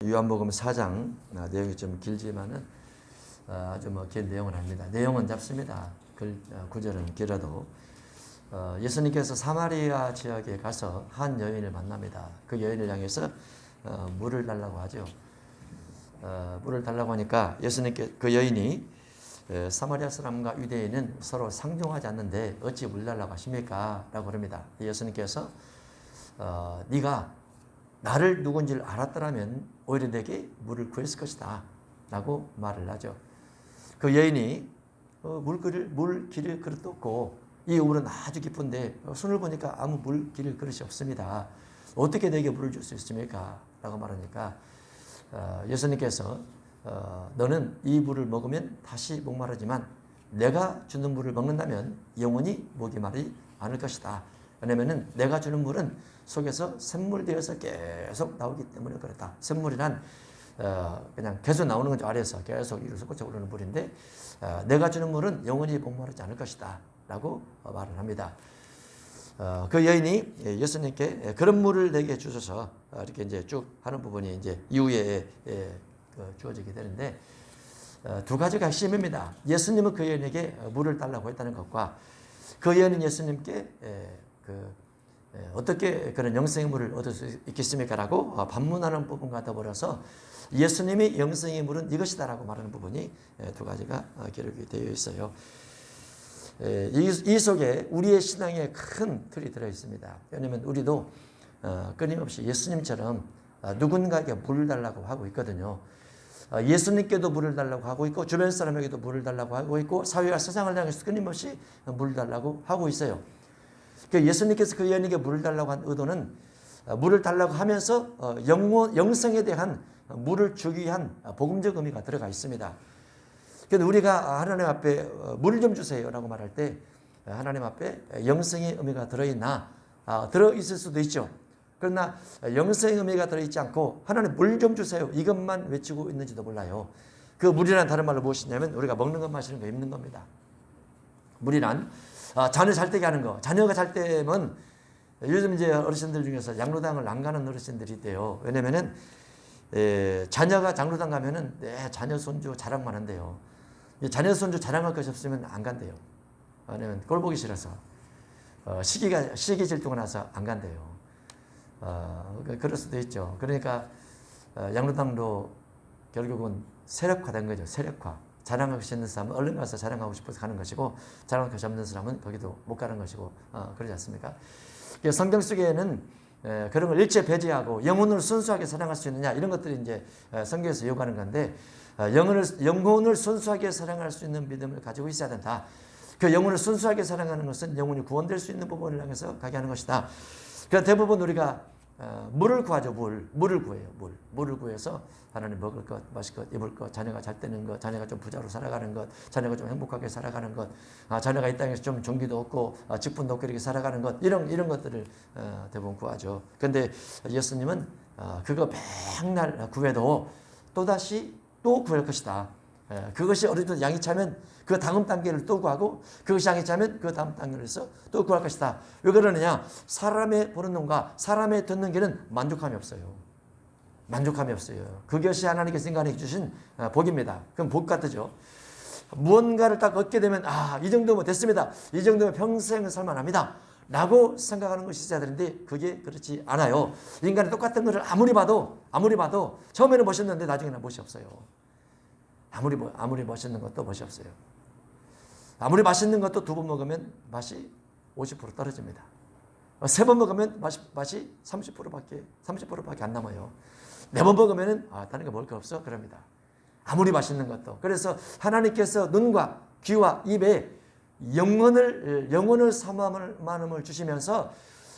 요한복음 4장 내용이 좀 길지만은 아주 긴 내용을 합니다. 내용은 짧습니다. 구절은 길어도 예수님께서 사마리아 지역에 가서 한 여인을 만납니다. 그 여인을 향해서 물을 달라고 하죠. 물을 달라고 하니까 예수님께 그 여인이 사마리아 사람과 유대인은 서로 상종하지 않는데 어찌 물 달라고 하십니까? 라고 그럽니다. 예수님께서 네가 나를 누군지를 알았더라면 오히려 내게 물을 구했을 것이다 라고 말을 하죠. 그 여인이 물 기를 그릇도 없고 이 우물은 아주 깊은데 손을 보니까 아무 물 기를 그릇이 없습니다. 어떻게 내게 물을 줄 수 있습니까? 라고 말하니까 예수님께서 너는 이 물을 먹으면 다시 목마르지만 내가 주는 물을 먹는다면 영원히 목이 마르지 않을 것이다. 왜냐하면 내가 주는 물은 속에서 샘물되어서 계속 나오기 때문에 그렇다. 샘물이란 그냥 계속 나오는 건 아래에서 계속 이루서 꽂혀 오르는 물인데 내가 주는 물은 영원히 목마르지 않을 것이다 라고 말을 합니다. 그 여인이 예수님께 그런 물을 내게 주셔서 이렇게 이제 쭉 하는 부분이 이제 이후에 주어지게 되는데 두 가지가 핵심입니다. 예수님은 그 여인에게 물을 달라고 했다는 것과 그 여인은 예수님께 어떻게 그런 영생의 물을 얻을 수 있겠습니까? 라고 반문하는 부분과 더불어서 예수님이 영생의 물은 이것이다 라고 말하는 부분이 두 가지가 기록이 되어 있어요. 이 속에 우리의 신앙에 큰 틀이 들어 있습니다. 왜냐하면 우리도 끊임없이 예수님처럼 누군가에게 물을 달라고 하고 있거든요. 예수님께도 물을 달라고 하고 있고 주변 사람에게도 물을 달라고 하고 있고 사회와 세상을 향해서 끊임없이 물을 달라고 하고 있어요. 예수님께서 그 여인에게 물을 달라고 한 의도는 물을 달라고 하면서 영생에 대한 물을 주기 위한 복음적 의미가 들어가 있습니다. 그런데 우리가 하나님 앞에 물 좀 주세요 라고 말할 때 하나님 앞에 영생의 의미가 들어있나? 들어있을 수도 있죠. 그러나 영생의 의미가 들어있지 않고 하나님 물 좀 주세요 이것만 외치고 있는지도 몰라요. 그 물이란 다른 말로 무엇이냐면 우리가 먹는 것 마시는 거 입는 겁니다. 물이란 자녀 잘 때게 하는 거. 자녀가 잘 때면 요즘 이제 어르신들 중에서 장로당을 안 가는 어르신들이 있대요. 왜냐면은 자녀가 장로당 가면은 내 자녀 손주 자랑만 한대요. 자녀 손주 자랑할 것이 없으면 안 간대요. 왜냐면 꼴 보기 싫어서 시기 질투가 나서 안 간대요. 그럴 수도 있죠. 그러니까 장로당도 결국은 세력화된 거죠. 세력화. 자랑하고 싶은 사람은 얼른 가서 자랑하고 싶어서 가는 것이고 자랑할 것이 없는 사람은 거기도 못 가는 것이고 그러지 않습니까? 성경 속에는 그런 걸 일체 배제하고 영혼을 순수하게 사랑할 수 있느냐 이런 것들이 이제 성경에서 요구하는 건데 영혼을 순수하게 사랑할 수 있는 믿음을 가지고 있어야 된다. 그 영혼을 순수하게 사랑하는 것은 영혼이 구원될 수 있는 부분을 향해서 가게 하는 것이다. 그래서 대부분 우리가 물을 구하죠. 물을 구해요. 물을 구해서 하나님 먹을 것, 마실 것, 입을 것, 자녀가 잘 되는 것, 자녀가 좀 부자로 살아가는 것, 자녀가 좀 행복하게 살아가는 것, 자녀가 이 땅에서 좀 종기도 없고 직분도 없고 이렇게 살아가는 것 이런 것들을 대부분 구하죠. 그런데 예수님은 그거 맨날 구해도 또다시 또 구할 것이다. 그것이 어느 정도 양이 차면 그 다음 단계를 또 구하고 그것이 양이 차면 그 다음 단계를 해서 또 구할 것이다. 왜 그러느냐? 사람의 보는 눈과 사람의 듣는 귀는 만족함이 없어요. 만족함이 없어요. 그것이 하나님께서 인간에게 주신 복입니다. 그럼 복 같으죠. 무언가를 딱 얻게 되면 이 정도면 됐습니다. 이 정도면 평생 살만합니다. 라고 생각하는 것이 있어야 되는데 그게 그렇지 않아요. 인간이 똑같은 것을 아무리 봐도 처음에는 멋있는데 나중에는 멋이 없어요. 아무리 멋있는 것도 멋이 없어요. 아무리 맛있는 것도 두 번 먹으면 맛이 50% 떨어집니다. 세 번 먹으면 맛이 30%밖에 안 남아요. 네 번 먹으면 다른 거 먹을 거 없어 그럽니다. 아무리 맛있는 것도. 그래서 하나님께서 눈과 귀와 입에 영혼을 사모함을 주시면서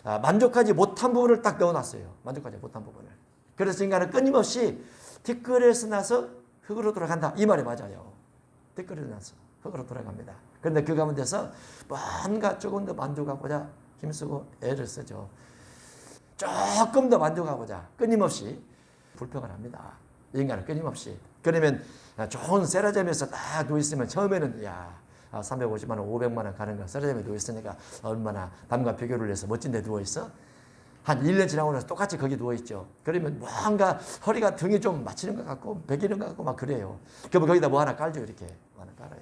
만족하지 못한 부분을 딱 넣어놨어요. 만족하지 못한 부분을. 그래서 인간은 끊임없이 티끌에서 나서 흙으로 돌아간다. 이 말이 맞아요. 티끌에서 나서 흙으로 돌아갑니다. 그런데 그 가운데서 뭔가 조금 더 만족하고자 힘쓰고 애를 쓰죠. 조금 더 만족하고자 끊임없이 불평을 합니다. 인간은 끊임없이. 그러면 좋은 세라젬에서 딱 누워있으면 처음에는 350만 원, 500만 원 가는 거 세라젬에 누워있으니까 얼마나 남과 비교를 해서 멋진 데 누워있어? 한 1년 지나고 나서 똑같이 거기 누워있죠. 그러면 뭔가 허리가 등이 좀 맞히는 것 같고 베기는 것 같고 막 그래요. 그러면 거기다 뭐 하나 깔죠. 이렇게 뭐 하나 깔아요.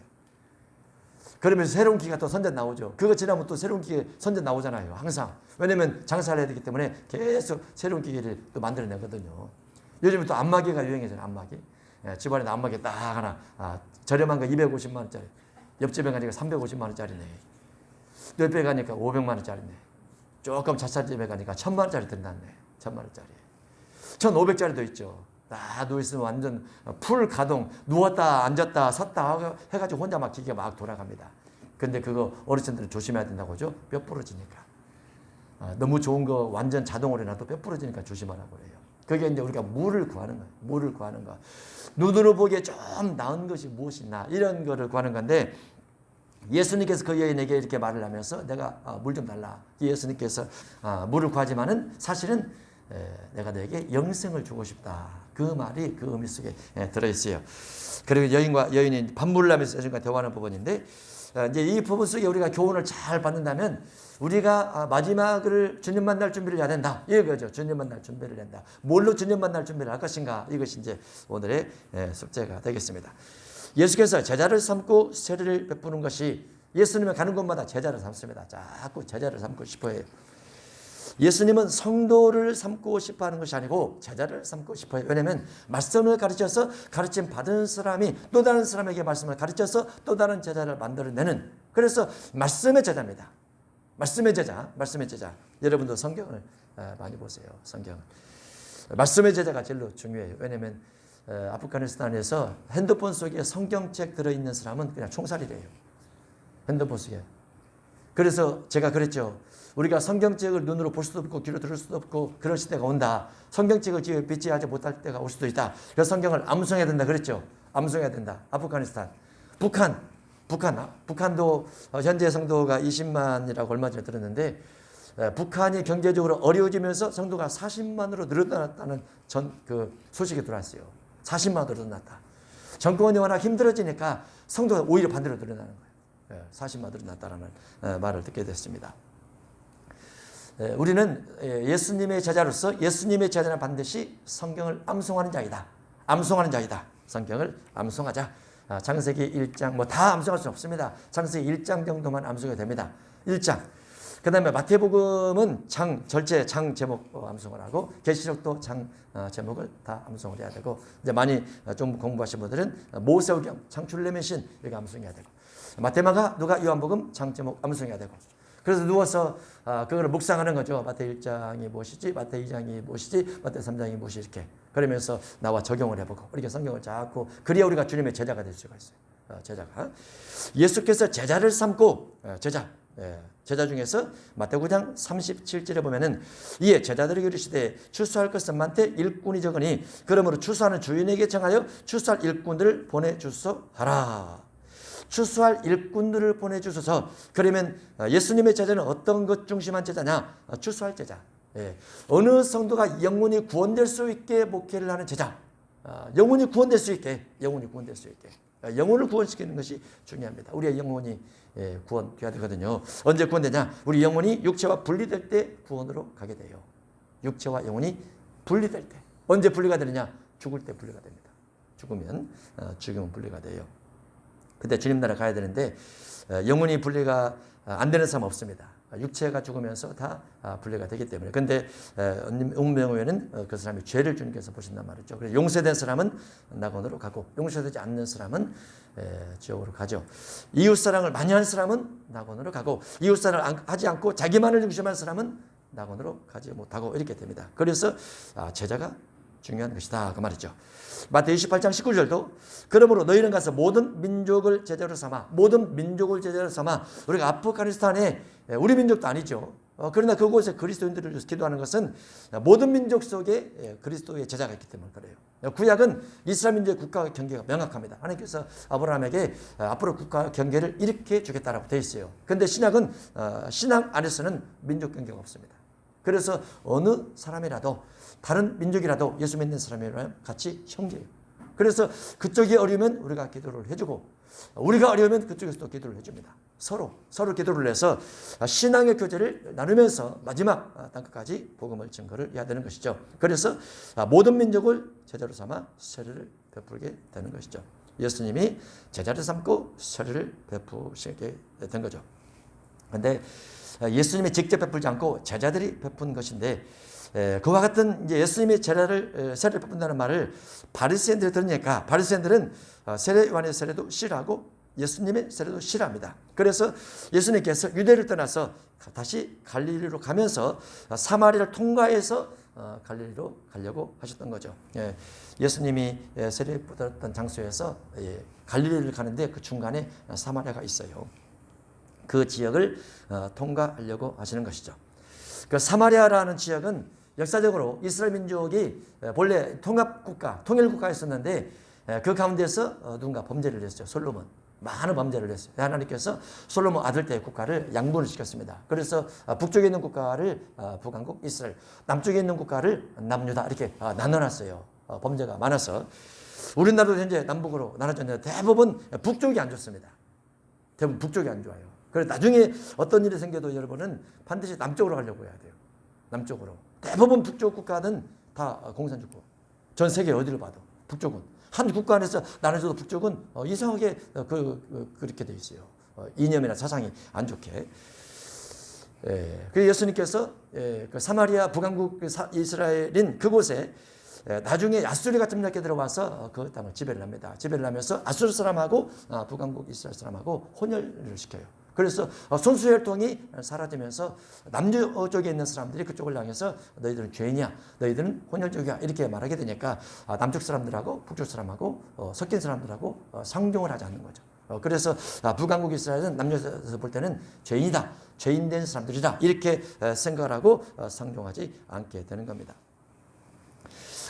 그러면서 새로운 기가 또 선전 나오죠. 그거 지나면 또 새로운 기계 선전 나오잖아요. 항상. 왜냐면 장사를 해야 되기 때문에 계속 새로운 기계를 또 만들어내거든요. 요즘에 또 안마기가 유행이잖아요. 안마기. 예, 집안에 안마기 딱 하나. 저렴한 거 250만 원짜리. 옆집에 가니까 350만 원짜리네. 옆에 가니까 500만 원짜리네. 조금 자살집에 가니까 1000만 원짜리 든다네. 1000만 원짜리. 1500짜리도 있죠. 다 누워있으면 완전 풀 가동, 누웠다 앉았다 섰다 해가지고 혼자 막 기계가 막 돌아갑니다. 근데 그거 어르신들은 조심해야 된다고 하죠. 뼈 부러지니까. 너무 좋은 거 완전 자동으로 해놔도 뼈 부러지니까 조심하라고 그래요. 그게 이제 우리가 물을 구하는 거예요. 물을 구하는 거. 눈으로 보기에 좀 나은 것이 무엇이 있나 이런 거를 구하는 건데, 예수님께서 그 여인에게 이렇게 말을 하면서 내가 물 좀 달라. 예수님께서 물을 구하지만은 사실은 내가 너에게 영생을 주고 싶다. 그 말이 그 의미 속에 들어있어요. 그리고 여인이 반문을 하면서 여인과 대화하는 부분인데, 이제 이 부분 속에 우리가 교훈을 잘 받는다면 우리가 마지막을 주님 만날 준비를 해야 된다. 이거죠. 주님 만날 준비를 한다. 뭘로 주님 만날 준비를 할 것인가? 이것이 이제 오늘의 숙제가 되겠습니다. 예수께서 제자를 삼고 세례를 베푸는 것이, 예수님은 가는 곳마다 제자를 삼습니다. 자꾸 제자를 삼고 싶어 해요. 예수님은 성도를 삼고 싶어 하는 것이 아니고 제자를 삼고 싶어요. 왜냐하면 말씀을 가르쳐서 가르침 받은 사람이 또 다른 사람에게 말씀을 가르쳐서 또 다른 제자를 만들어내는, 그래서 말씀의 제자입니다. 말씀의 제자, 말씀의 제자. 여러분도 성경을 많이 보세요. 성경을. 말씀의 제자가 제일 중요해요. 왜냐하면 아프가니스탄에서 핸드폰 속에 성경책 들어있는 사람은 그냥 총살이래요. 핸드폰 속에. 그래서 제가 그랬죠. 우리가 성경책을 눈으로 볼 수도 없고 귀로 들을 수도 없고 그런 시대가 온다. 성경책을 귀에 배치하지 못할 때가 올 수도 있다. 그래서 성경을 암송해야 된다 그랬죠. 암송해야 된다. 아프가니스탄. 북한도 현재 성도가 20만이라고 얼마 전에 들었는데, 북한이 경제적으로 어려워지면서 성도가 40만으로 늘어났다는 소식이 들어왔어요. 40만으로 늘어났다. 정권이 워낙 힘들어지니까 성도가 오히려 반대로 늘어나는 거예요. 40만으로 늘어났다는 말을 듣게 됐습니다. 우리는 예수님의 제자로서 예수님의 제자는 반드시 성경을 암송하는 자이다. 암송하는 자이다. 성경을 암송하자. 창세기 1장 뭐 다 암송할 수 없습니다. 창세기 1장 정도만 암송이 됩니다. 1장. 그 다음에 마태복음은 절제 장 제목 암송을 하고, 계시록도 장 제목을 다 암송을 해야 되고, 이제 많이 좀 공부하신 분들은 모세오경, 창출림의 신 이렇게 암송해야 되고, 마태마가, 누가, 요한복음 장 제목 암송해야 되고, 그래서 누워서 그거를 묵상하는 거죠. 마태 1장이 무엇이지, 마태 2장이 무엇이지, 마태 3장이 무엇이, 이렇게 그러면서 나와 적용을 해보고 이렇게 성경을 자꾸, 그래야 우리가 주님의 제자가 될 수가 있어요. 제자가. 예수께서 제자를 삼고, 제자 중에서 마태 9장 37절에 보면은, 이에 제자들에게 이르시되 추수할 것은 많되 일꾼이 적으니 그러므로 추수하는 주인에게 청하여 추수할 일꾼들을 보내주소 하라. 추수할 일꾼들을 보내주소서. 그러면 예수님의 제자는 어떤 것 중심한 제자냐? 추수할 제자. 어느 성도가 영혼이 구원될 수 있게 목회를 하는 제자. 영혼이 구원될 수 있게. 영혼을 구원시키는 것이 중요합니다. 우리의 영혼이 구원돼야 되거든요. 언제 구원되냐? 우리 영혼이 육체와 분리될 때 구원으로 가게 돼요. 육체와 영혼이 분리될 때. 언제 분리가 되느냐? 죽을 때 분리가 됩니다. 죽으면 분리가 돼요. 그때 주님 나라 가야 되는데 영혼이 분리가 안 되는 사람 없습니다. 육체가 죽으면서 다 분리가 되기 때문에. 근데 운명후에는 그 사람이 죄를 주님께서 보신단 말이죠. 그래서 용서된 사람은 낙원으로 가고 용서되지 않는 사람은 지옥으로 가죠. 이웃사랑을 많이 하는 사람은 낙원으로 가고, 이웃사랑을 하지 않고 자기만을 중심한 사람은 낙원으로 가지 못하고 이렇게 됩니다. 그래서 제자가 중요한 것이다 그 말이죠. 마태 28장 19절도 그러므로 너희는 가서 모든 민족을 제자로 삼아, 우리가 아프가니스탄에, 우리 민족도 아니죠. 그러나 그곳에 그리스도인들을 위해서 기도하는 것은 모든 민족 속에 그리스도의 제자가 있기 때문에 그래요. 구약은 이스라엘 민족의 국가 경계가 명확합니다. 하나님께서 아브라함에게 앞으로 국가 경계를 이렇게 주겠다라고 되어 있어요. 그런데 신약은 신앙 안에서는 민족 경계가 없습니다. 그래서 어느 사람이라도, 다른 민족이라도 예수 믿는 사람이라면 같이 형제예요. 그래서 그쪽이 어려우면 우리가 기도를 해주고 우리가 어려우면 그쪽에서 또 기도를 해줍니다. 서로 기도를 해서 신앙의 교제를 나누면서 마지막 땅끝까지 복음을 증거를 해야 되는 것이죠. 그래서 모든 민족을 제자로 삼아 세례를 베풀게 되는 것이죠. 예수님이 제자를 삼고 세례를 베푸시게 된 거죠. 그런데 예수님이 직접 베풀지 않고 제자들이 베푼 것인데 그와 같은 이제 예수님이 세례를 베푼다는 말을 바리새인들이 들으니까 바리새인들은 세례 요한의 세례도 싫어하고 예수님의 세례도 싫어합니다. 그래서 예수님께서 유대를 떠나서 다시 갈릴리로 가면서 사마리아를 통과해서 갈릴리로 가려고 하셨던 거죠. 예수님이 세례 받았던 장소에서 갈릴리를 가는데 그 중간에 사마리아가 있어요. 그 지역을 통과하려고 하시는 것이죠. 그 사마리아라는 지역은 역사적으로 이스라엘 민족이 본래 통합국가, 통일국가였었는데 그 가운데서 누군가 범죄를 했죠. 솔로몬. 많은 범죄를 했어요. 하나님께서 솔로몬 아들 때의 국가를 양분을 시켰습니다. 그래서 북쪽에 있는 국가를 북왕국 이스라엘, 남쪽에 있는 국가를 남유다 이렇게 나눠놨어요. 범죄가 많아서. 우리나라도 현재 남북으로 나눠졌는데 대부분 북쪽이 안 좋습니다. 대부분 북쪽이 안 좋아요. 그래서 나중에 어떤 일이 생겨도 여러분은 반드시 남쪽으로 가려고 해야 돼요. 남쪽으로. 대부분 북쪽 국가는 다 공산주권. 전 세계 어디를 봐도 북쪽은. 한 국가 안에서 나눠져도 북쪽은 이상하게 그렇게 돼 있어요. 이념이나 사상이 안 좋게. 그래서 예수님께서 그 사마리아 북왕국 이스라엘인 그곳에 나중에 아수리가 점령해 들어와서 그 땅을 지배를 합니다. 지배를 하면서 아수르 사람하고 북왕국 이스라엘 사람하고 혼혈을 시켜요. 그래서 손수혈통이 사라지면서 남쪽 쪽에 있는 사람들이 그쪽을 향해서 너희들은 죄인이야, 너희들은 혼혈족이야 이렇게 말하게 되니까 남쪽 사람들하고 북쪽 사람하고 섞인 사람들하고 상종을 하지 않는 거죠. 그래서 북왕국 이스라엘은 남녀에서 볼 때는 죄인이다, 죄인된 사람들이다 이렇게 생각을 하고 상종하지 않게 되는 겁니다.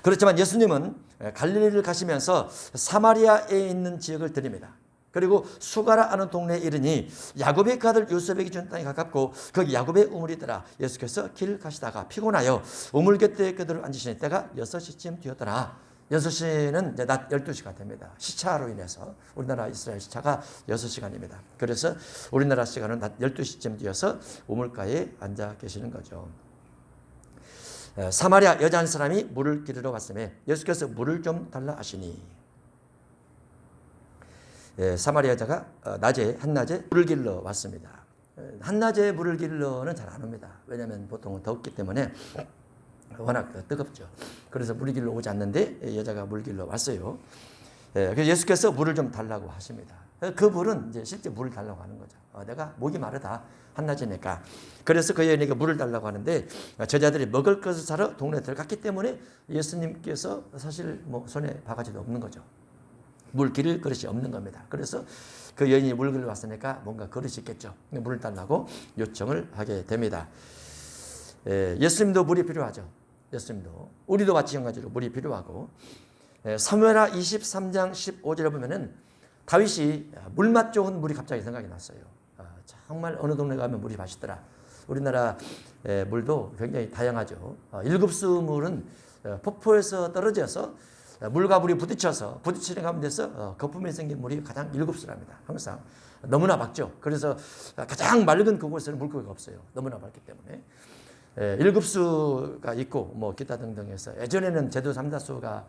그렇지만 예수님은 갈릴리를 가시면서 사마리아에 있는 지역을 들립니다. 그리고 수가라 하는 동네에 이르니 야곱의 그 아들 요셉에게 준 땅에 가깝고 거기 야곱의 우물이더라. 예수께서 길 가시다가 피곤하여 우물 곁에 그들을 앉으시니 때가 6시쯤 되었더라. 6시는 이제 낮 12시가 됩니다. 시차로 인해서 우리나라 이스라엘 시차가 6시간입니다. 그래서 우리나라 시간은 낮 12시쯤 되어서 우물가에 앉아 계시는 거죠. 사마리아 여자 한 사람이 물을 기르러 왔으며 예수께서 물을 좀 달라 하시니 사마리아 여자가 한낮에 물을 길러 왔습니다. 한낮에 물을 길러는 잘 안 옵니다. 왜냐하면 보통은 덥기 때문에 워낙 뜨겁죠. 그래서 물을 길러 오지 않는데 여자가 물 길러 왔어요. 그래서 예수께서 물을 좀 달라고 하십니다. 그 물은 이제 실제 물을 달라고 하는 거죠. 내가 목이 마르다 한낮이니까. 그래서 그 여인에게 물을 달라고 하는데 제자들이 먹을 것을 사러 동네에 들어갔기 때문에 예수님께서 사실 뭐 손에 바가지도 없는 거죠. 물 기를 그릇이 없는 겁니다. 그래서 그 여인이 물 길러 왔으니까 뭔가 그릇이 있겠죠. 물을 달라고 요청을 하게 됩니다. 예수님도 물이 필요하죠. 예수님도. 우리도 마찬가지로 물이 필요하고 사무엘하 23장 15절에 보면은 다윗이 물맛 좋은 물이 갑자기 생각이 났어요. 정말 어느 동네 가면 물이 맛있더라. 우리나라 물도 굉장히 다양하죠. 일급수물은 폭포에서 떨어져서 물과 물이 부딪히는 가운데서 거품이 생긴 물이 가장 일급수랍니다. 항상 너무나 맑죠. 그래서 가장 맑은 그곳에는 물고기가 없어요. 너무나 맑기 때문에. 일급수가 있고 뭐 기타 등등해서 예전에는 제도 삼다수가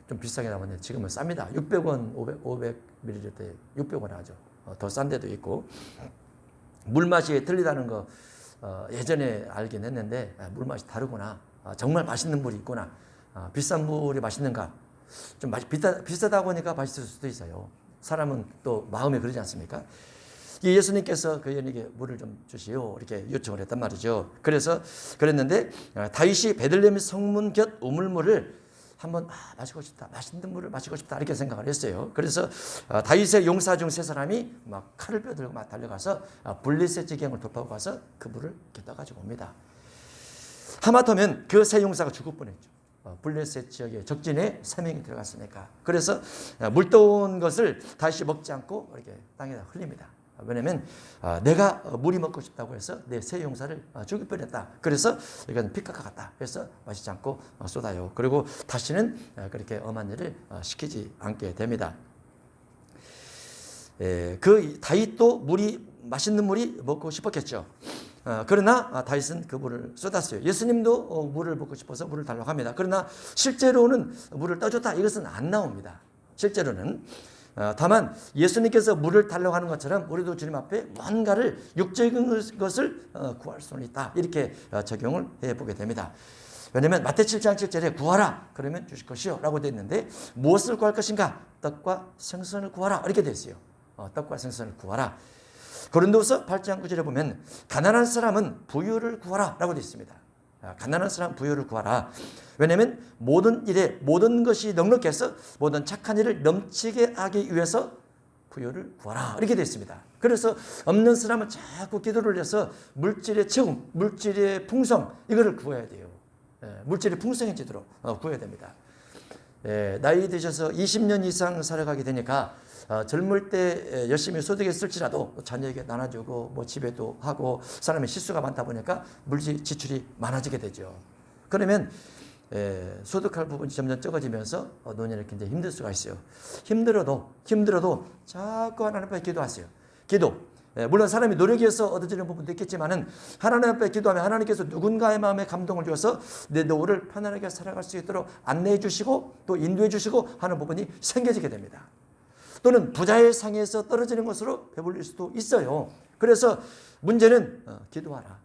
좀 비싸게 나왔는데 지금은 쌉니다. 600원, 500ml 600원 하죠. 더 싼 데도 있고. 물맛이 틀리다는 거 예전에 알긴 했는데 물맛이 다르구나. 정말 맛있는 물이 있구나. 비싼 물이 맛있는가? 좀 비싸다고 하니까 맛있을 수도 있어요. 사람은 또 마음이 그러지 않습니까? 예수님께서 그 여인에게 물을 좀 주시오 이렇게 요청을 했단 말이죠. 그래서 그랬는데 다윗이 베들레헴 성문 곁 우물물을 한번 마시고 싶다, 맛있는 물을 마시고 싶다 이렇게 생각을 했어요. 그래서 다윗의 용사 중 세 사람이 막 칼을 뼈들고 막 달려가서 블레셋 지경을 돌파하고 가서 그 물을 이렇게 떠가지고 옵니다. 하마터면 그 세 용사가 죽을 뻔했죠. 블레셋 지역의 적진에 3명이 들어갔으니까. 그래서 물 떠온 것을 다시 먹지 않고 이렇게 땅에다 흘립니다. 왜냐하면 내가 물이 먹고 싶다고 해서 내 새 용사를 죽일 뻔했다. 그래서 이건 핏값과 같다. 그래서 마시지 않고 쏟아요. 그리고 다시는 그렇게 엄한 일을 시키지 않게 됩니다. 그 다윗도 맛있는 물이 먹고 싶었겠죠. 그러나 다윗은 그 물을 쏟았어요. 예수님도 물을 먹고 싶어서 물을 달라고 합니다. 그러나 실제로는 물을 떠줬다 이것은 안 나옵니다. 실제로는 다만 예수님께서 물을 달라고 하는 것처럼 우리도 주님 앞에 뭔가를 육적인 것을 구할 수는 있다. 이렇게 적용을 해보게 됩니다. 왜냐하면 마태 7장 7절에 구하라 그러면 주실 것이요 라고 되어 있는데 무엇을 구할 것인가? 떡과 생선을 구하라 이렇게 되어 있어요. 떡과 생선을 구하라. 고린도서 8장 9절에 보면 가난한 사람은 부유를 구하라 라고 되어 있습니다. 가난한 사람 부유를 구하라. 왜냐하면 모든 일에 모든 것이 넉넉해서 모든 착한 일을 넘치게 하기 위해서 부유를 구하라 이렇게 되어 있습니다. 그래서 없는 사람은 자꾸 기도를 해서 물질의 채움, 물질의 풍성 이거를 구해야 돼요. 물질이 풍성해지도록 구해야 됩니다. 나이 드셔서 20년 이상 살아가게 되니까 젊을 때 열심히 소득에 쓸지라도 자녀에게 나눠주고 뭐 집에도 하고 사람의 실수가 많다 보니까 물질 지출이 많아지게 되죠. 그러면 소득할 부분이 점점 적어지면서 노년에 굉장히 힘들 수가 있어요. 힘들어도 자꾸 하나님 앞에 기도하세요. 기도. 물론 사람이 노력해서 얻어지는 부분도 있겠지만은 하나님 앞에 기도하면 하나님께서 누군가의 마음에 감동을 주어서 내 노후를 편안하게 살아갈 수 있도록 안내해 주시고 또 인도해 주시고 하는 부분이 생겨지게 됩니다. 또는 부자의 상에서 떨어지는 것으로 배불릴 수도 있어요. 그래서 문제는 기도하라.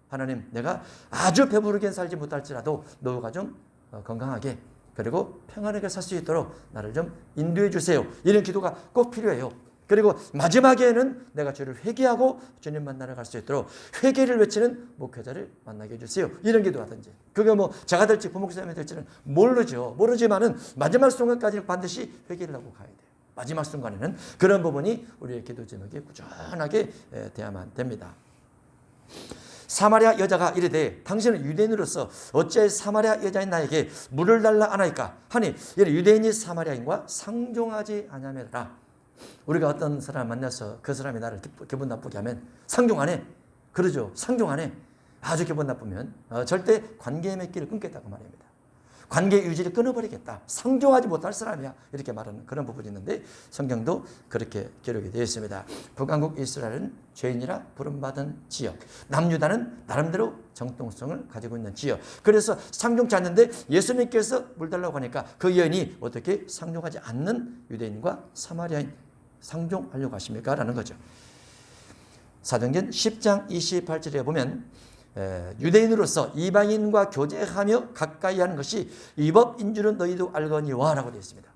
하나님 내가 아주 배부르게 살지 못할지라도 노후가 좀 건강하게 그리고 평안하게 살 수 있도록 나를 좀 인도해 주세요. 이런 기도가 꼭 필요해요. 그리고 마지막에는 내가 주를 회개하고 주님 만나러 갈 수 있도록 회개를 외치는 목회자를 만나게 해주세요. 이런 기도하든지. 그게 뭐 제가 될지 부목사님이 될지는 모르지만은 마지막 순간까지는 반드시 회개를 하고 가야 돼요. 마지막 순간에는 그런 부분이 우리의 기도 제목에 꾸준하게 돼야만 됩니다. 사마리아 여자가 이르되 당신은 유대인으로서 어찌 사마리아 여자인 나에게 물을 달라 하나이까 하니 이래 유대인이 사마리아인과 상종하지 아니하매라. 우리가 어떤 사람을 만나서 그 사람이 나를 기분 나쁘게 하면 상종하네. 그러죠. 상종하네. 아주 기분 나쁘면 절대 관계 맺기를 끊겠다고 말입니다. 관계 유지를 끊어버리겠다. 상종하지 못할 사람이야. 이렇게 말하는 그런 부분이 있는데 성경도 그렇게 기록이 되어 있습니다. 북왕국 이스라엘은 죄인이라 부름받은 지역. 남유다는 나름대로 정통성을 가지고 있는 지역. 그래서 상종치 않는데 예수님께서 물 달라고 하니까 그 여인이 어떻게 상종하지 않는 유대인과 사마리아인 상종하려고 하십니까? 라는 거죠. 사도행전 10장 28절에 보면 유대인으로서 이방인과 교제하며 가까이 하는 것이 위법인 줄은 너희도 알거니와 라고 되어 있습니다.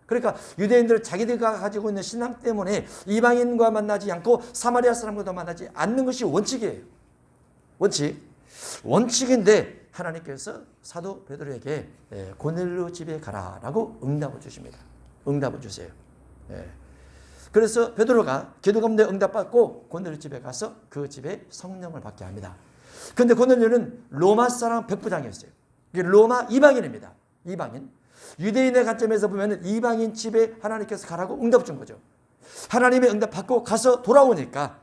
그러니까 유대인들 자기들과 가지고 있는 신앙 때문에 이방인과 만나지 않고 사마리아 사람과도 만나지 않는 것이 원칙이에요. 원칙인데 하나님께서 사도 베드로에게 고넬료 집에 가라라고 응답을 주십니다. 응답을 주세요. 그래서 베드로가 기도 가운데 응답받고 고넬료 집에 가서 그 집에 성령을 받게 합니다. 그런데 고넬료는 로마 사람 백부장이었어요. 로마 이방인입니다. 이방인. 유대인의 관점에서 보면 이방인 집에 하나님께서 가라고 응답 준 거죠. 하나님의 응답 받고 가서 돌아오니까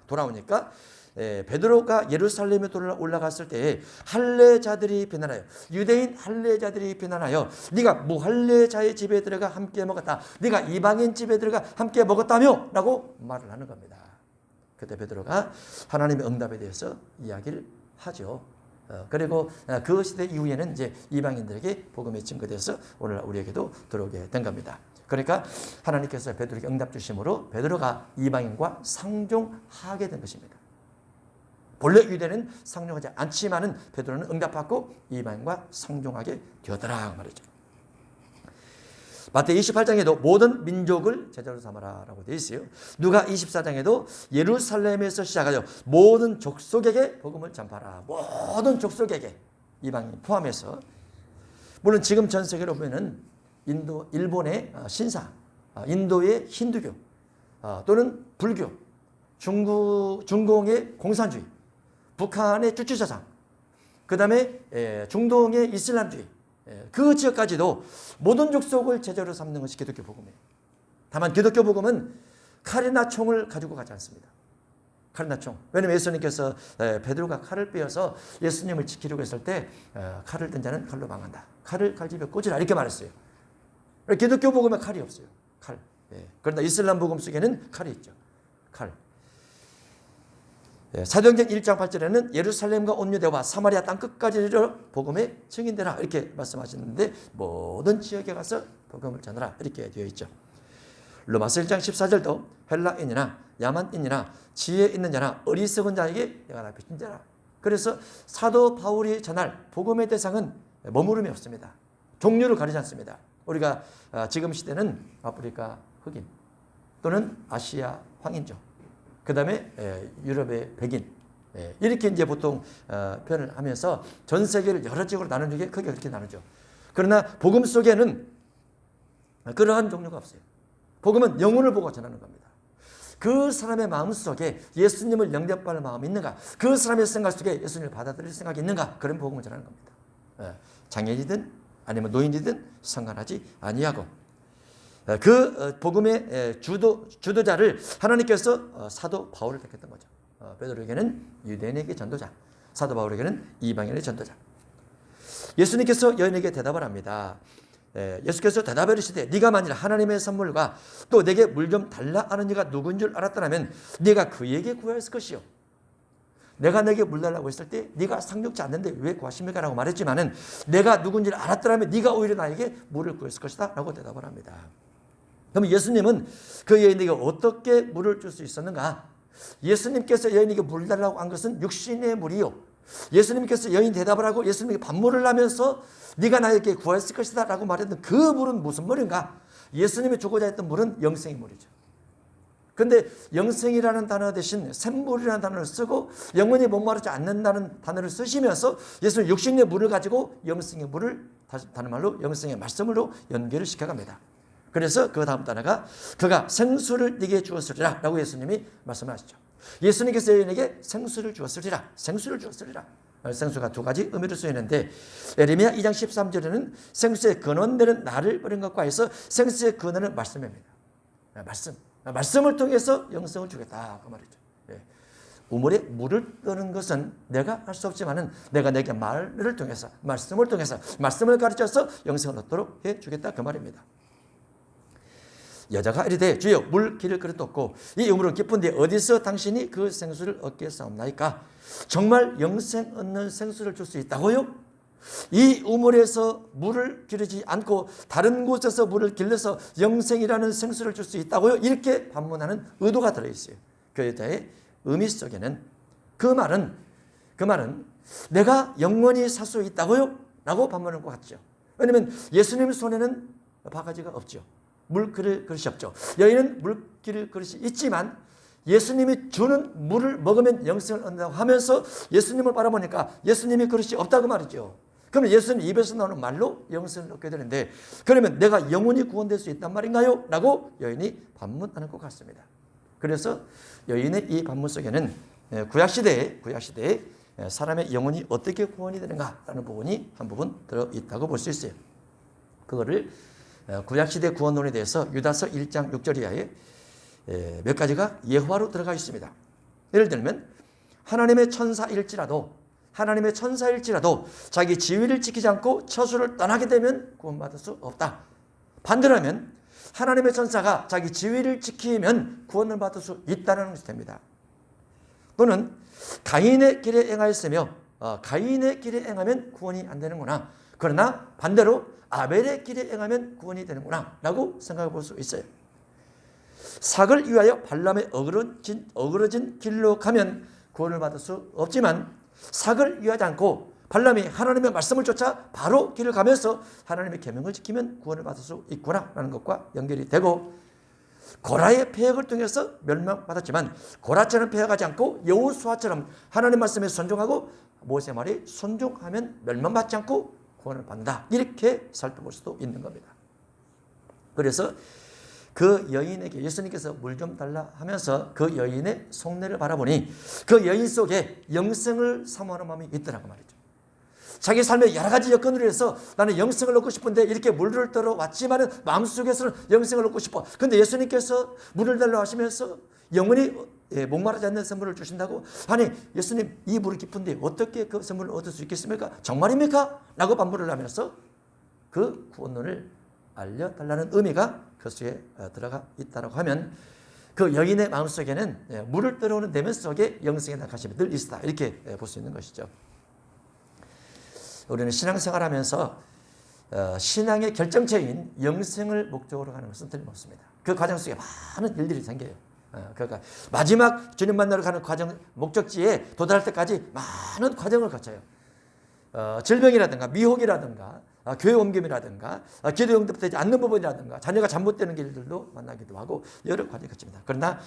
베드로가 예루살렘에 올라갔을 때 할례자들이 비난하여 유대인 할례자들이 비난하여 네가 무할례자의 집에 들어가 함께 먹었다. 네가 이방인 집에 들어가 함께 먹었다며 라고 말을 하는 겁니다. 그때 베드로가 하나님의 응답에 대해서 이야기를 하죠. 그리고 그 시대 이후에는 이제 이방인들에게 복음이 증거돼서 오늘 우리에게도 들어오게 된 겁니다. 그러니까 하나님께서 베드로에게 응답 주심으로 베드로가 이방인과 상종하게 된 것입니다. 본래 유대는 상종하지 않지만은 베드로는 응답받고 이방인과 상종하게 되었더라 말이죠. 마태 28장에도 모든 민족을 제자로 삼아라라고 되어 있어요. 누가 24장에도 예루살렘에서 시작하여 모든 족속에게 복음을 전파하라. 모든 족속에게 이방인 포함해서. 물론 지금 전 세계로 보면은 일본의 신사, 인도의 힌두교, 또는 불교, 중공의 공산주의, 북한의 쭈쭈자장, 그 다음에 중동의 이슬람주의, 그 지역까지도 모든 족속을 제자로 삼는 것이 기독교 복음이에요. 다만 기독교 복음은 칼이나 총을 가지고 가지 않습니다. 칼이나 총. 왜냐하면 예수님께서 베드로가 칼을 빼어서 예수님을 지키려고 했을 때 칼을 든 자는 칼로 망한다. 칼을 칼집에 꽂으라 이렇게 말했어요. 기독교 복음에 칼이 없어요. 칼. 그러나 이슬람 복음 속에는 칼이 있죠. 칼. 사도행전 1장 8절에는 예루살렘과 온 유대와 사마리아 땅끝까지 이르러 복음의 증인되라 이렇게 말씀하시는데 모든 지역에 가서 복음을 전하라 이렇게 되어 있죠. 로마서 1장 14절도 헬라인이나 야만인이나 지혜 있는 자나 어리석은 자에게 내가 나 비친 자라. 그래서 사도 바울이 전할 복음의 대상은 머무름이 없습니다. 종류를 가리지 않습니다. 우리가 지금 시대는 아프리카 흑인 또는 아시아 황인종, 그 다음에 유럽의 백인, 이렇게 이제 보통 표현을 하면서 전 세계를 여러 지역으로 나누는 게 크게 그렇게 나누죠. 그러나 복음 속에는 그러한 종류가 없어요. 복음은 영혼을 보고 전하는 겁니다. 그 사람의 마음 속에 예수님을 영접할 마음이 있는가, 그 사람의 생각 속에 예수님을 받아들일 생각이 있는가, 그런 복음을 전하는 겁니다. 장애인이든 아니면 노인이든 상관하지 아니하고, 그 복음의 주도자를 하나님께서 사도 바울을 택했던 거죠. 베드로에게는 유대인에게 전도자, 사도 바울에게는 이방인의 전도자. 예수님께서 여인에게 대답을 합니다. 예수께서 대답해 이르시되 네가 만일 하나님의 선물과 또 내게 물 좀 달라 하는 이가 누군 줄 알았더라면 네가 그에게 구하였을 것이요. 내가 내게 물 달라고 했을 때 네가 상륙지 않는데 왜 구하십니까? 라고 말했지만은 내가 누군지를 알았더라면 네가 오히려 나에게 물을 구했을 것이다 라고 대답을 합니다. 그럼 예수님은 그 여인에게 어떻게 물을 줄 수 있었는가? 예수님께서 여인에게 물 달라고 한 것은 육신의 물이요, 예수님께서 여인 대답을 하고 예수님에게 반문을 하면서 네가 나에게 구하였을 것이다 라고 말했던 그 물은 무슨 물인가? 예수님이 주고자 했던 물은 영생의 물이죠. 그런데 영생이라는 단어 대신 샘물이라는 단어를 쓰고 영원히 목마르지 않는다는 단어를 쓰시면서 예수는 육신의 물을 가지고 영생의 물을, 다른 말로 영생의 말씀으로 연결을 시켜갑니다. 그래서 그 다음 단어가 그가 생수를 네게 주었으리라 라고 예수님이 말씀하시죠. 예수님께서 여인에게 생수를 주었으리라, 생수를 주었으리라. 생수가 두 가지 의미를 쓰이는데 에레미야 2장 13절에는 생수의 근원되는 나를 버린 것과 해서 생수의 근원은 말씀입니다. 말씀을 통해서 영생을 주겠다 그 말이죠. 우물에 물을 떠는 것은 내가 할 수 없지만은 내가 내게 말을 통해서, 말씀을 통해서, 말씀을 가르쳐서 영생을 얻도록 해주겠다 그 말입니다. 여자가 이르되 주여 물 기를 그릇도 없고 이 우물은 깊은데 어디서 당신이 그 생수를 얻겠사옵나이까? 정말 영생 얻는 생수를 줄 수 있다고요? 이 우물에서 물을 기르지 않고 다른 곳에서 물을 길러서 영생이라는 생수를 줄 수 있다고요? 이렇게 반문하는 의도가 들어있어요. 그 여자의 의미 속에는 그 말은 내가 영원히 살 수 있다고요? 라고 반문하는 것 같죠. 왜냐하면 예수님 손에는 바가지가 없죠. 물그릇 그릇이 없죠. 여인은 물기를 그릇이 있지만 예수님이 주는 물을 먹으면 영생을 얻는다고 하면서 예수님을 바라보니까 예수님이 그릇이 없다고 말이죠. 그러면 예수님 입에서 나오는 말로 영생을 얻게 되는데 그러면 내가 영원히 구원될 수 있단 말인가요? 라고 여인이 반문하는 것 같습니다. 그래서 여인의 이 반문 속에는 구약시대에 사람의 영혼이 어떻게 구원이 되는가라는 부분이 한 부분 들어있다고 볼 수 있어요. 그거를 구약시대 구원론에 대해서 유다서 1장 6절 이하에 몇 가지가 예화로 들어가 있습니다. 예를 들면 하나님의 천사일지라도 자기 지위를 지키지 않고 처소를 떠나게 되면 구원받을 수 없다. 반대라면 하나님의 천사가 자기 지위를 지키면 구원을 받을 수 있다는 것이 됩니다. 또는 가인의 길에 행하였으며 가인의 길에 행하면 구원이 안 되는구나. 그러나 반대로 아벨의 길에 행하면 구원이 되는구나 라고 생각해 볼 수 있어요. 삭을 위하여 발람의 어그러진 길로 가면 구원을 받을 수 없지만 삭을 위하지 않고 발람이 하나님의 말씀을 쫓아 바로 길을 가면서 하나님의 계명을 지키면 구원을 받을 수 있구나 라는 것과 연결이 되고, 고라의 패역을 통해서 멸망받았지만 고라처럼 패역하지 않고 여호수아처럼 하나님 말씀에 순종하고 모세 말에 순종하면 멸망받지 않고 구원을 받는다. 이렇게 살펴볼 수도 있는 겁니다. 그래서 그 여인에게 예수님께서 물 좀 달라 하면서 그 여인의 속내를 바라보니 그 여인 속에 영생을 사모하는 마음이 있더라고 말이죠. 자기 삶의 여러 가지 여건으로 해서 나는 영생을 얻고 싶은데 이렇게 물을 떠러 왔지만은 마음속에서는 영생을 얻고 싶어. 근데 예수님께서 물을 달라고 하시면서 영원히 목마르지 않는 선물을 주신다고? 아니, 예수님, 이 물이 깊은데 어떻게 그 선물을 얻을 수 있겠습니까? 정말입니까? 라고 반문을 하면서 그 구원론을 알려달라는 의미가 그 속에 들어가 있다고 하면, 그 여인의 마음속에는 물을 들어오는 내면 속에 영생의 낙하심이 늘 있다, 이렇게 볼 수 있는 것이죠. 우리는 신앙생활하면서 신앙의 결정체인 영생을 목적으로 가는 것은 틀림없습니다. 그 과정 속에 많은 일들이 생겨요. 그러니까 마지막 주님 만나러 가는 과정, 목적지에 도달할 때까지 많은 과정을 거쳐요. 질병이라든가 미혹이라든가 교회 옮김이라든가 기도 응답되지 않는 부분이라든가 자녀가 잘못되는 길들도 만나기도 하고 여러 과정이 거칩니다. 그러나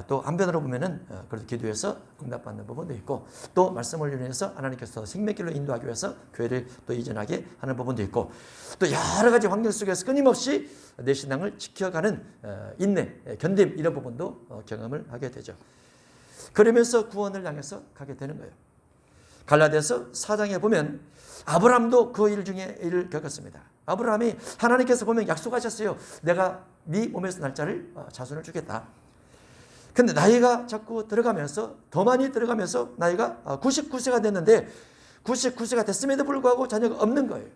또 한편으로 보면은 그래도 기도해서 응답받는 부분도 있고, 또 말씀을 인해서 하나님께서 생명길로 인도하기 위해서 교회를 또 이전하게 하는 부분도 있고, 또 여러 가지 환경 속에서 끊임없이 내 신앙을 지켜가는 인내, 견딤, 이런 부분도 경험을 하게 되죠. 그러면서 구원을 향해서 가게 되는 거예요. 갈라디아서 4장에 보면 아브라함도 그 일 중에 일을 겪었습니다. 아브라함이 하나님께서 보면 약속하셨어요. 내가 네 몸에서 날짜를 자손을 주겠다. 근데 나이가 자꾸 들어가면서, 더 많이 들어가면서 나이가 99세가 됐는데 99세가 됐음에도 불구하고 자녀가 없는 거예요.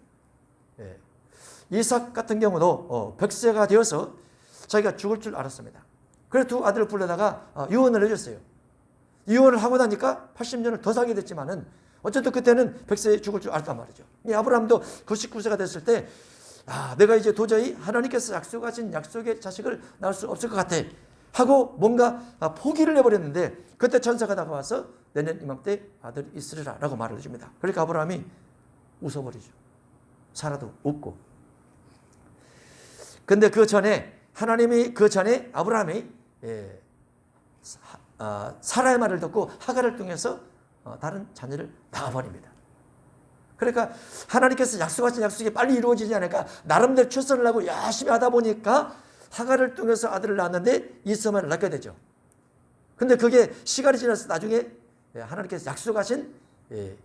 이삭 같은 경우도 100세가 되어서 자기가 죽을 줄 알았습니다. 그래서 두 아들을 불러다가 유언을 해줬어요. 유언을 하고 나니까 80년을 더 살게 됐지만은 어쨌든 그때는 100세에 죽을 줄 알았단 말이죠. 이 아브라함도 99세가 됐을 때 내가 이제 도저히 하나님께서 약속하신 약속의 자식을 낳을 수 없을 것 같아 하고 뭔가 포기를 해버렸는데, 그때 천사가 다가와서 내년 이맘때 아들이 있으리라 라고 말을 해줍니다. 그러니까 아브라함이 웃어버리죠. 사라도 웃고. 근데 그 전에 아브라함이 사라의 말을 듣고 하갈을 통해서 다른 자녀를 낳아버립니다. 그러니까 하나님께서 약속하신 약속이 빨리 이루어지지 않을까 나름대로 출산을 하고 열심히 하다 보니까 하갈을 통해서 아들을 낳았는데 이스마엘을 낳게 되죠. 근데 그게 시간이 지나서 나중에 하나님께서 약속하신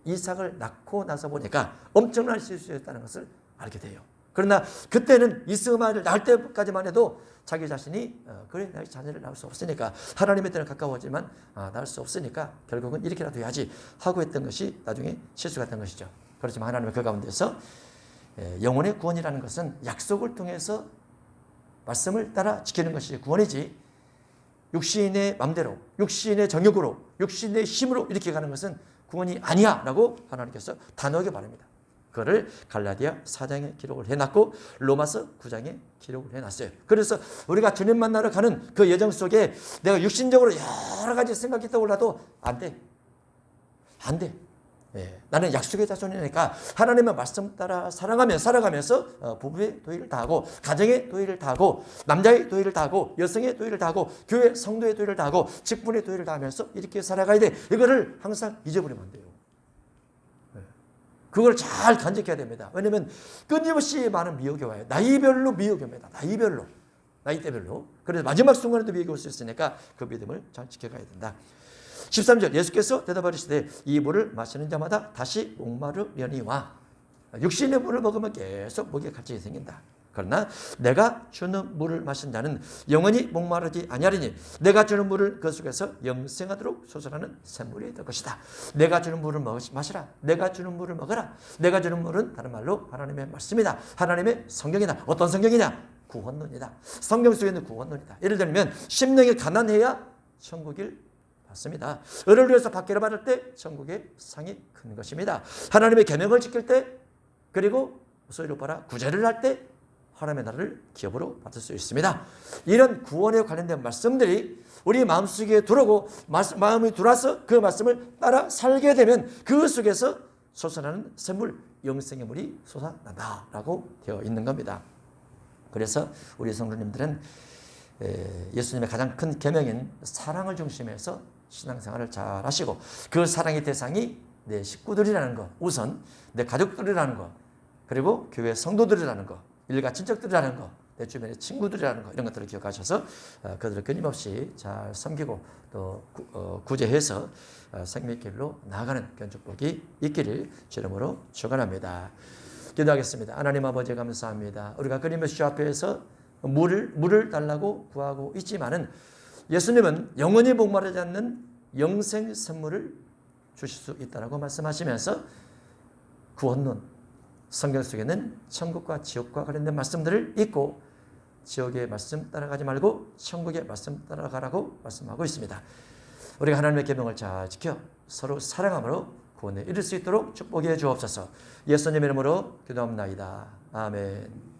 이삭을 낳고 나서 보니까 엄청난 실수였다는 것을 알게 돼요. 그러나 그때는 이스마엘을 낳을 때까지만 해도 자기 자신이 그래 내 자녀를 낳을 수 없으니까, 하나님의 때는 가까워지만 낳을 수 없으니까 결국은 이렇게라도 해야지 하고 했던 것이 나중에 실수가 된 것이죠. 그렇지만 하나님의 그 가운데서 영혼의 구원이라는 것은 약속을 통해서 말씀을 따라 지키는 것이 구원이지, 육신의 맘대로, 육신의 정욕으로, 육신의 힘으로 이렇게 가는 것은 구원이 아니야 라고 하나님께서 단호하게 말합니다. 그거를 갈라디아 4장에 기록을 해놨고 로마서 9장에 기록을 해놨어요. 그래서 우리가 주님 만나러 가는 그 여정 속에 내가 육신적으로 여러 가지 생각이 떠올라도 안 돼. 나는 약속의 자손이니까 하나님의 말씀 따라 살아가면서 부부의 도의를 다하고, 가정의 도의를 다하고, 남자의 도의를 다하고, 여성의 도의를 다하고, 교회 성도의 도의를 다하고, 직분의 도의를 다하면서 이렇게 살아가야 돼. 이거를 항상 잊어버리면 안 돼요. 그걸 잘 간직해야 됩니다. 왜냐하면 끊임없이 많은 미혹이 와요. 나이별로 미혹이 옵니다. 나이대별로. 그래서 마지막 순간에도 미혹이 올 수 있으니까 그 믿음을 잘 지켜가야 된다. 13절 예수께서 대답하시되 이 물을 마시는 자마다 다시 목마르려니와, 육신의 물을 먹으면 계속 목에 갈증이 생긴다. 그러나 내가 주는 물을 마신 자는 영원히 목마르지 아니하리니 내가 주는 물을 그 속에서 영생하도록 솟아나는 샘물이 될 것이다. 내가 주는 물을 마시라. 내가 주는 물을 먹어라. 내가 주는 물은 다른 말로 하나님의 말씀이다. 하나님의 성경이다. 어떤 성경이냐? 구원론이다. 성경 속에 있는 구원론이다. 예를 들면 심령이 가난해야 천국을 받습니다. 을을 위해서 박해를 받을 때 천국의 상이 큰 것입니다. 하나님의 계명을 지킬 때, 그리고 소위를 봐라 구제를 할 때 하나님의 나라를 기업으로 받을 수 있습니다. 이런 구원에 관련된 말씀들이 우리 마음속에 들어오고 마음이 들어와서 그 말씀을 따라 살게 되면 그 속에서 솟아나는 샘물, 영생의 물이 솟아난다라고 되어 있는 겁니다. 그래서 우리 성도님들은 예수님의 가장 큰 계명인 사랑을 중심해서 신앙생활을 잘 하시고, 그 사랑의 대상이 내 식구들이라는 것, 우선 내 가족들이라는 것, 그리고 교회 성도들이라는 것, 일가 친척들이라는 것, 내 주변의 친구들이라는 거 이런 것들을 기억하셔서 그들을 끊임없이 잘 섬기고 또 구제해서 생명길로 나아가는 그런 축복이 있기를 주 이름으로 축원합니다. 기도하겠습니다. 하나님 아버지 감사합니다. 우리가 끊임없이 주 앞에서 물을 달라고 구하고 있지만은 예수님은 영원히 목마르지 않는 영생 선물을 주실 수 있다고 말씀하시면서 구원론 성경 속에는 천국과 지옥과 관련된 말씀들을 읽고 지옥의 말씀 따라가지 말고 천국의 말씀 따라가라고 말씀하고 있습니다. 우리가 하나님의 계명을 잘 지켜 서로 사랑함으로 구원에 이를 수 있도록 축복해 주옵소서. 예수님 이름으로 기도합나이다. 아멘.